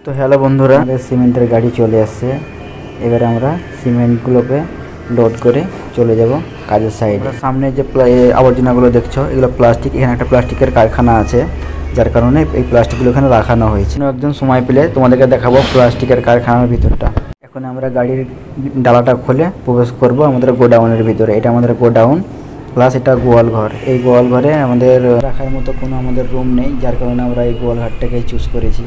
তো হ্যালো বন্ধুরা, আমাদের সিমেন্টের গাড়ি চলে আসছে। এবারে আমরা সিমেন্টগুলোকে লোড করে চলে যাব কাজের সাইডে। সামনে যে আবর্জনাগুলো দেখছো, এগুলো প্লাস্টিক। এখানে একটা প্লাস্টিকের কারখানা আছে, যার কারণে এই প্লাস্টিকগুলো এখানে রাখানো হয়েছে। একজন সময় পেলে তোমাদেরকে দেখাবো প্লাস্টিকের কারখানার ভিতরটা। এখন আমরা গাড়ির ডালাটা খুলে প্রবেশ করব আমাদের গোডাউনের ভিতরে। এটা আমাদের গোডাউন প্লাস এটা গোয়াল ঘর। এই গোয়াল ঘরে আমাদের রাখার মতো কোনো আমাদের রুম নেই, যার কারণে আমরা এই গোয়াল ঘরটাকেই চুজ করেছি।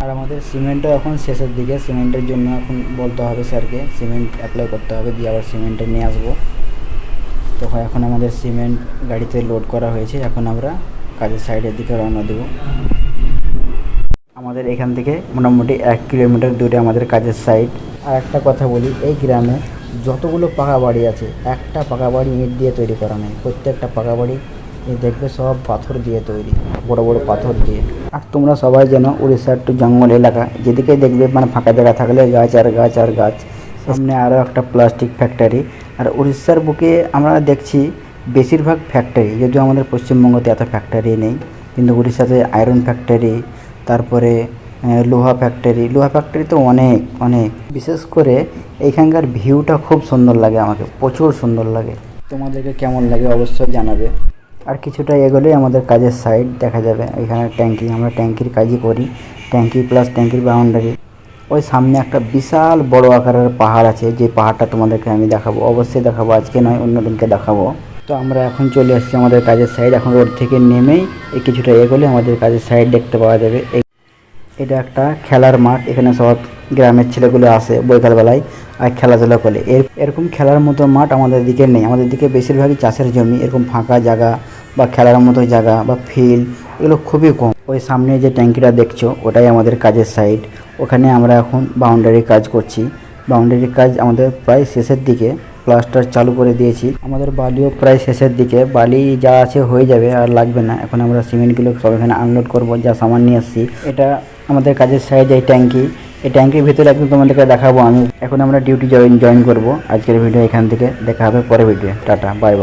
আর আমাদের সিমেন্টও এখন শেষের দিকে। সিমেন্টের জন্য এখন বলতে হবে স্যারকে, সিমেন্ট অ্যাপ্লাই করতে হবে, দিয়ে আবার সিমেন্টে নিয়ে আসবো। তো এখন আমাদের সিমেন্ট গাড়িতে লোড করা হয়েছে। এখন আমরা কাজের সাইডের দিকে রওনা দেব। আমাদের এখান থেকে মোটামুটি 1 কিলোমিটার দূরে আমাদের কাজের সাইড। আর একটা কথা বলি, এই গ্রামে যতগুলো পাকা বাড়ি আছে, একটা পাকা বাড়ি ইট দিয়ে তৈরি করা নেই। প্রত্যেকটা পাকা বাড়ি দেখবে সব পাথর দিয়ে তৈরি, বড় বড় পাথর দিয়ে। আর তোমরা সবাই জানো উড়িষ্যা একটু জঙ্গল এলাকা, যেদিকে দেখবে মানে ফাঁকা জায়গা থাকলে গাছ আর গাছ আর গাছ। সামনে আরও একটা প্লাস্টিক ফ্যাক্টরি। আর উড়িষ্যার বুকে আমরা দেখছি বেশিরভাগ ফ্যাক্টরি, যদিও আমাদের পশ্চিমবঙ্গতে এত ফ্যাক্টরি নেই, কিন্তু উড়িষ্যাতে আয়রন ফ্যাক্টরি, তারপরে লোহা ফ্যাক্টরি তো অনেক অনেক। বিশেষ করে এইখানকার ভিউটা খুব সুন্দর লাগে, আমাকে প্রচুর সুন্দর লাগে। তোমাদেরকে কেমন লাগে অবশ্যই জানাবে। আর কিছুটা এগোলেই আমাদের কাজের সাইড দেখা যাবে। এখানে ট্যাঙ্কি, আমরা ট্যাঙ্কির কাজই করি, ট্যাঙ্কি প্লাস ট্যাঙ্কির বাউন্ডারি। ওই সামনে একটা বিশাল বড় আকারের পাহাড় আছে, যে পাহাড়টা তোমাদেরকে আমি দেখাবো, অবশ্যই দেখাবো, আজকে নয় অন্য দিনকে দেখাবো। তো আমরা এখন চলে আসছি আমাদের কাজের সাইড। এখন রোড থেকে নেমেই এই কিছুটা এগোলে আমাদের কাজের সাইড দেখতে পাওয়া যাবে। এটা একটা খেলার মাঠ। এখানে সব গ্রামের ছেলেগুলো আসে বৈকালবেলায় আর খেলাধুলা করে। এরকম খেলার মতো মাঠ আমাদের দিকে নেই। আমাদের দিকে বেশিরভাগই চাষের জমি, এরকম ফাঁকা জায়গা বা খেলার মতো জায়গা বা ফিল্ড এগুলো খুবই কম। ওই সামনে যে ট্যাঙ্কিটা দেখছো, ওটাই আমাদের কাজের সাইড। ওখানে আমরা এখন বাউন্ডারি কাজ করছি। বাউন্ডারির কাজ আমাদের প্রায় শেষের দিকে, প্লাস্টার চালু করে দিয়েছি। আমাদের বালিও প্রায় শেষের দিকে, বালি যা আছে হয়ে যাবে, আর লাগবে না। এখন আমরা সিমেন্টগুলো সব এখানে আনলোড করবো, যা সামান নিয়ে আসছি। এটা আমাদের কাজের সাইড, এই ট্যাঙ্কি। এই ট্যাঙ্কির ভিতরে একদম তোমাদেরকে দেখাবো আমি। এখন আমরা ডিউটি জয়েন করব। আজকের ভিডিও এখান থেকে দেখা হবে পরের ভিডিও। Tata, bye bye.